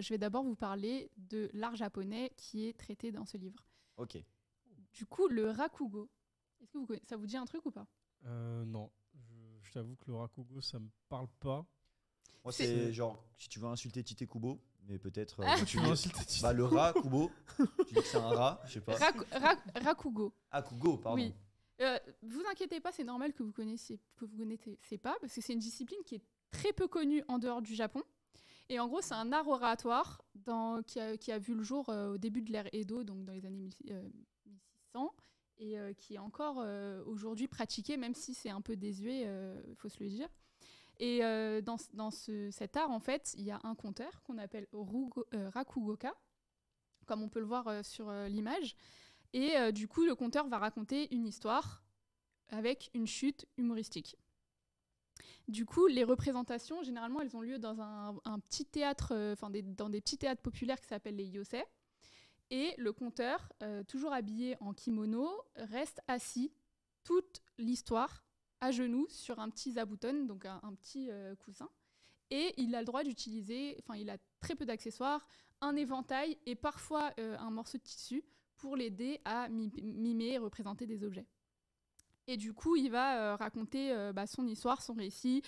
je vais d'abord vous parler de l'art japonais qui est traité dans ce livre. Ok. Du coup, le rakugo, est-ce que ça vous dit un truc ou pas? Non, je t'avoue que le rakugo, ça me parle pas. Moi, c'est genre, si tu veux insulter Tite Kubo, mais peut-être. Tu veux insulter Tite le rat Kubo, tu dis que c'est un rat, je sais pas. Rakugo. Ah, Kugo, pardon. Oui. Vous inquiétez pas, c'est normal que vous connaissiez pas, parce que c'est une discipline qui est très peu connue en dehors du Japon. Et en gros, c'est un art oratoire qui a vu le jour au début de l'ère Edo, donc dans les années 1600, et qui est encore aujourd'hui pratiqué, même si c'est un peu désuet, il faut se le dire. Et dans cet art, en fait, il y a un conteur qu'on appelle Rakugoka, comme on peut le voir sur l'image. Et du coup, le conteur va raconter une histoire avec une chute humoristique. Du coup, les représentations, généralement, elles ont lieu dans un petit théâtre, dans des petits théâtres populaires qui s'appellent les yosei. Et le conteur, toujours habillé en kimono, reste assis toute l'histoire à genoux sur un petit zabuton, donc un petit coussin. Et il a le droit d'utiliser, il a très peu d'accessoires, un éventail et parfois un morceau de tissu pour l'aider à mimer et représenter des objets. Et du coup, il va raconter son histoire, son récit.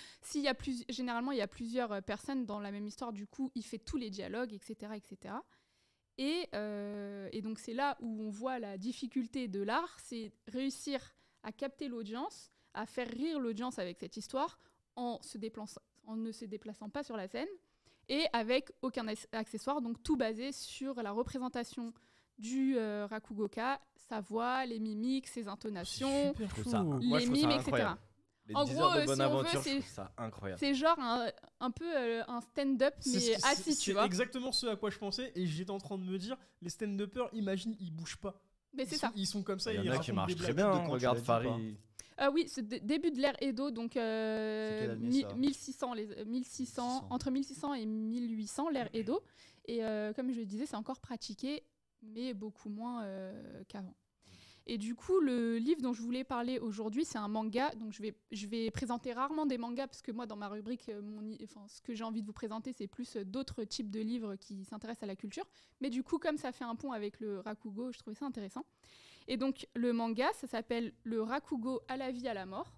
Généralement, il y a plusieurs personnes dans la même histoire, du coup, il fait tous les dialogues, etc. etc. Et donc, c'est là où on voit la difficulté de l'art, c'est réussir à capter l'audience, à faire rire l'audience avec cette histoire en ne se déplaçant pas sur la scène et avec aucun accessoire, donc tout basé sur la représentation du Rakugoka, sa voix, les mimiques, ses intonations, les mimes, etc. Les en 10 gros, heures de bonne si on aventure, veut, je trouve ça incroyable. C'est genre un peu un stand-up, mais assis, tu vois. C'est exactement ce à quoi je pensais, et j'étais en train de me dire, les stand-uppers, imagine, ils bougent pas. Mais c'est ça. Ils sont comme ça, il y en a qui marchent très blagues. bien, regarde Farid. Oui, c'est début de l'ère Edo, donc 1600, entre 1600 et 1800, l'ère Edo. Et comme je le disais, c'est encore pratiqué, mais beaucoup moins qu'avant. Et du coup, le livre dont je voulais parler aujourd'hui, c'est un manga. Donc, je vais présenter rarement des mangas, parce que moi, dans ma rubrique, ce que j'ai envie de vous présenter, c'est plus d'autres types de livres qui s'intéressent à la culture. Mais du coup, comme ça fait un pont avec le Rakugo, je trouvais ça intéressant. Et donc, le manga, ça s'appelle Le Rakugo à la vie, à la mort.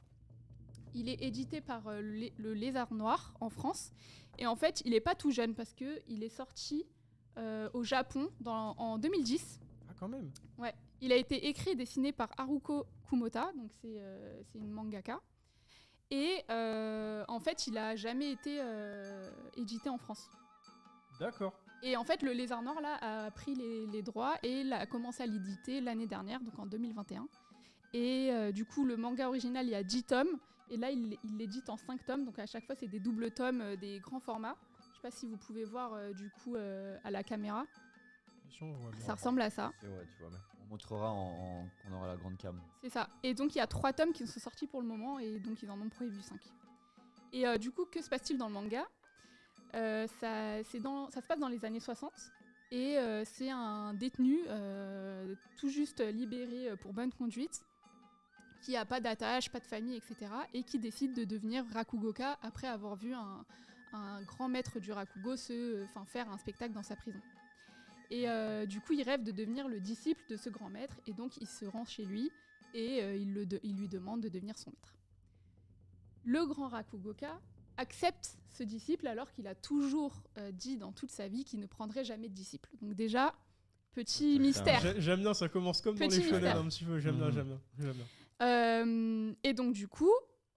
Il est édité par le Lézard Noir en France. Et en fait, il n'est pas tout jeune, parce qu'il est sorti au Japon en 2010. Ah, quand même. Ouais. Il a été écrit et dessiné par Haruko Kumota, donc c'est une mangaka. Et en fait, il n'a jamais été édité en France. D'accord. Et en fait, le Lézard Noir là, a pris les droits et a commencé à l'éditer l'année dernière, donc en 2021. Et du coup, le manga original, il y a 10 tomes. Et là, il l'édite en 5 tomes. Donc à chaque fois, c'est des doubles tomes, des grands formats. Je ne sais pas si vous pouvez voir du coup à la caméra. Ça ressemble à ça. Ouais, tu vois, on montrera quand on aura la grande cam. C'est ça. Et donc il y a 3 tomes qui sont sortis pour le moment et donc ils en ont prévu 5. Et du coup, que se passe-t-il dans le manga ? Ça se passe dans les années 60 et c'est un détenu tout juste libéré pour bonne conduite qui n'a pas d'attache, pas de famille, etc. et qui décide de devenir Rakugoka après avoir vu un grand maître du Rakugo faire un spectacle dans sa prison. Et du coup, il rêve de devenir le disciple de ce grand maître, et donc il se rend chez lui, et il lui demande de devenir son maître. Le grand Rakugoka accepte ce disciple, alors qu'il a toujours dit dans toute sa vie qu'il ne prendrait jamais de disciple. Donc déjà, petit mystère. J'aime bien, ça commence comme dans les shonen un petit peu, j'aime bien. Et donc du coup,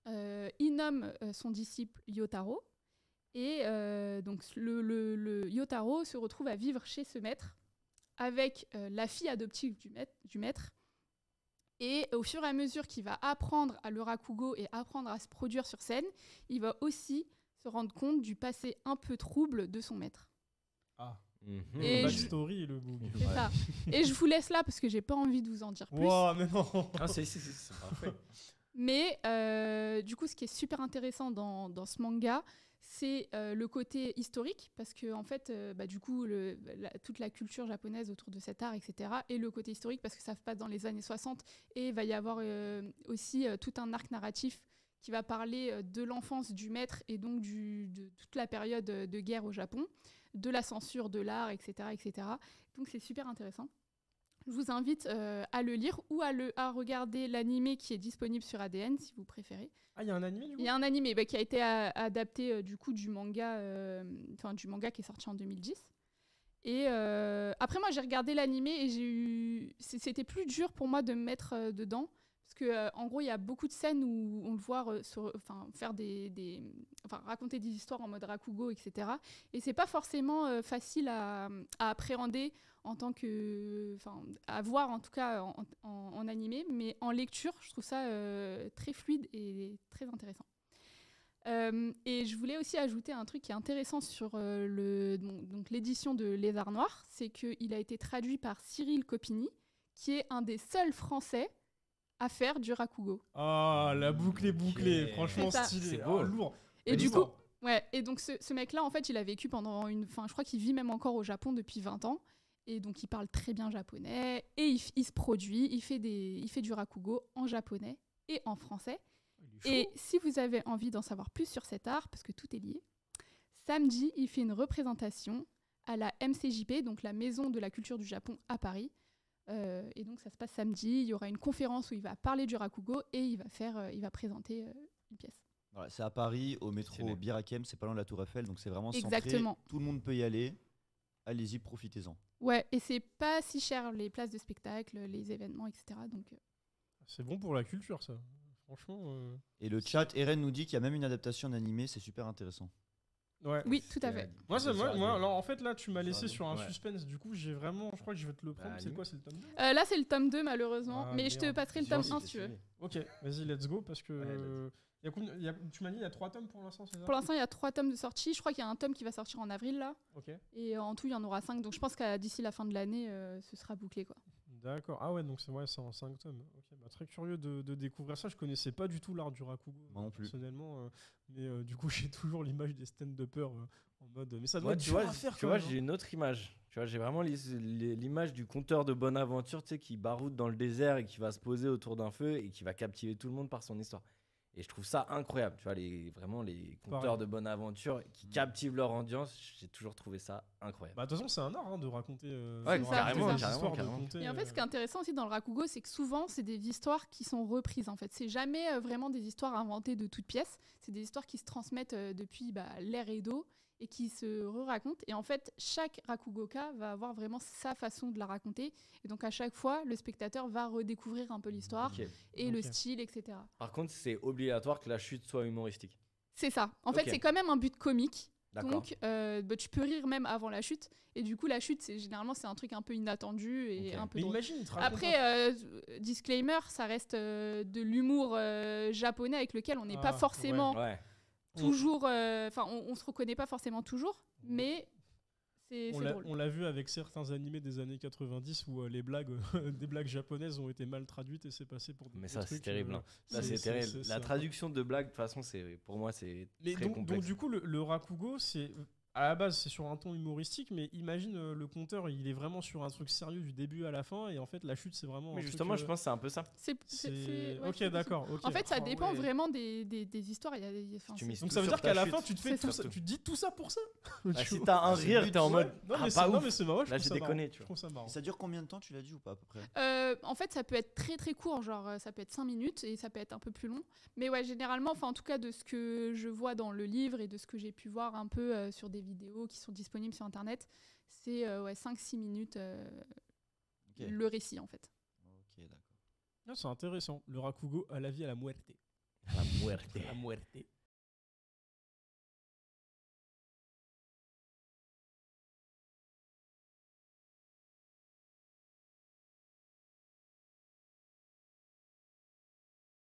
il nomme son disciple Yotaro, et donc le Yotaro se retrouve à vivre chez ce maître avec la fille adoptive du maître. Et au fur et à mesure qu'il va apprendre à le Rakugo et apprendre à se produire sur scène, il va aussi se rendre compte du passé un peu trouble de son maître. Ah. Et backstory, le book. C'est ça. Et je vous laisse là parce que j'ai pas envie de vous en dire plus. Wow, mais non. Ah, c'est parfait. Mais du coup, ce qui est super intéressant dans ce manga, c'est le côté historique, parce que en fait, du coup, toute la culture japonaise autour de cet art, etc., et le côté historique, parce que ça se passe dans les années 60, et il va y avoir aussi tout un arc narratif qui va parler de l'enfance du maître, et donc de toute la période de guerre au Japon. de la censure de l'art, etc., etc. Donc c'est super intéressant. Je vous invite à le lire ou à regarder l'animé qui est disponible sur ADN si vous préférez. Ah, il y a un animé du coup. Il y a un animé qui a été adapté du coup du manga qui est sorti en 2010. Et après moi j'ai regardé l'animé et c'était plus dur pour moi de me mettre dedans parce que en gros il y a beaucoup de scènes où on le voit faire raconter des histoires en mode Rakugo, etc. Et c'est pas forcément facile à appréhender en tant que, à voir en tout cas en animé, mais en lecture je trouve ça très fluide et très intéressant. Et je voulais aussi ajouter un truc qui est intéressant sur donc l'édition de Lézard Noir, c'est qu'il a été traduit par Cyril Copini, qui est un des seuls Français à faire du Rakugo. Ah, la boucle est bouclée, Ok. franchement C'est ça. stylé, C'est beau. lourd. Et du lourd. coup, et donc ce mec-là, en fait, il a vécu pendant je crois qu'il vit même encore au Japon depuis 20 ans. Et donc il parle très bien japonais et il se produit, il fait du Rakugo en japonais et en français. Et si vous avez envie d'en savoir plus sur cet art, parce que tout est lié, samedi, il fait une représentation à la MCJP, donc la Maison de la Culture du Japon à Paris. Et donc ça se passe samedi, il y aura une conférence où il va parler du Rakugo et il va présenter une pièce. Voilà, c'est à Paris, au métro Stylé. Birakem, c'est pas loin de la Tour Eiffel, donc c'est vraiment centré. Exactement. Tout le monde peut y aller. Allez-y, profitez-en. Ouais, et c'est pas si cher les places de spectacle, les événements, etc. Donc C'est bon pour la culture ça. Franchement. Et le chat, Eren nous dit qu'il y a même une adaptation d'animé, c'est super intéressant. Ouais. oui, tout à fait. Moi, Ça, alors en fait là tu m'as laissé sur un Ouais. suspense, du coup j'ai vraiment, je crois que je vais te le prendre. Bah, c'est quoi, c'est le tome 2 Là, c'est le tome 2 malheureusement, Ah, mais je te merde. passerai le Sinon, tome 1 c'était si tu veux. stylé. Ok, vas-y, let's go parce que. Ouais, tu m'as dit il y a 3 tomes pour l'instant, c'est ça? Pour l'instant, il y a 3 tomes de sortie. Je crois qu'il y a un tome qui va sortir en avril là. Ok. Et en tout, il y en aura 5. Donc je pense qu'à d'ici la fin de l'année, ce sera bouclé, quoi. D'accord. Ah ouais, donc c'est en 5 tomes. Ok, bah, très curieux de découvrir ça. Je connaissais pas du tout l'art du Rakugo Moi non plus. personnellement, mais du coup j'ai toujours l'image des stand-uppers en mode. Mais ça doit Moi, être tu dur vois, à faire. tu vois, j'ai une autre image. Tu vois, j'ai vraiment l'image du conteur de bonne aventure, tu sais, qui baroude dans le désert et qui va se poser autour d'un feu et qui va captiver tout le monde par son histoire. Et je trouve ça incroyable, tu vois, vraiment les conteurs Pareil. de bonne aventure qui captivent leur audience. J'ai toujours trouvé ça incroyable. Bah de toute façon c'est un art de raconter. Ouais, de ça, raconter carrément, des histoires, de carrément. conter, Et en fait, ce qui est intéressant aussi dans le Rakugo, c'est que souvent, c'est des histoires qui sont reprises. En fait, c'est jamais vraiment des histoires inventées de toutes pièces. C'est des histoires qui se transmettent depuis l'ère Edo et qui se re-racontent. Et en fait, chaque Rakugoka va avoir vraiment sa façon de la raconter. Et donc, à chaque fois, le spectateur va redécouvrir un peu l'histoire Ok. et le Ok. style, etc. Par contre, c'est obligatoire que la chute soit humoristique. C'est ça. En fait, Ok. c'est quand même un but comique. D'accord. Donc, tu peux rire même avant la chute. Et du coup, la chute, généralement, c'est un truc un peu inattendu et Ok. un peu Mais drôle. imagine, il te raconte Après, disclaimer, ça reste de l'humour japonais avec lequel on n'est pas Ah, forcément Ouais. toujours... on se reconnaît pas forcément toujours, mais c'est drôle. On l'a vu avec certains animés des années 90 où les blagues, des blagues japonaises ont été mal traduites et c'est passé pour des Mais gros ça, c'est trucs, terrible. Hein. Ça, c'est- c'est c'est- terrible. c'est La un- traduction de blague, de toute façon, pour moi, c'est Mais très donc complexe. du coup, le Rakugo, c'est à la base, c'est sur un ton humoristique, mais imagine le conteur, il est vraiment sur un truc sérieux du début à la fin, et en fait, la chute, c'est vraiment. Mais un justement, truc, je pense que c'est un peu ça. Ok, c'est d'accord. ok. En fait, ça Ah dépend ouais. vraiment des histoires. Tu mises Donc tout ça veut sur dire ta qu'à la chute. fin, tu te fais tout ça, surtout. tu te dis tout ça pour ça. Bah, Tu si vois. t'as un C'est le rire, but, t'es en ouais. mode. Non, Ah, mais pas non, ouf. mais c'est marrant, je Là, trouve j'ai ça déconné, marrant. tu Je vois. trouve ça marrant. Et ça dure combien de temps, tu l'as dit ou pas à peu près? En fait, ça peut être très très court, genre ça peut être 5 minutes et ça peut être un peu plus long. Mais ouais, généralement, en tout cas de ce que je vois dans le livre et de ce que j'ai pu voir un peu sur des vidéos qui sont disponibles sur Internet, c'est 5-6 minutes Ok. le récit en fait. Ok, d'accord. Ah, c'est intéressant. Le Rakugo à la vie à la muerte. La muerte. La muerte.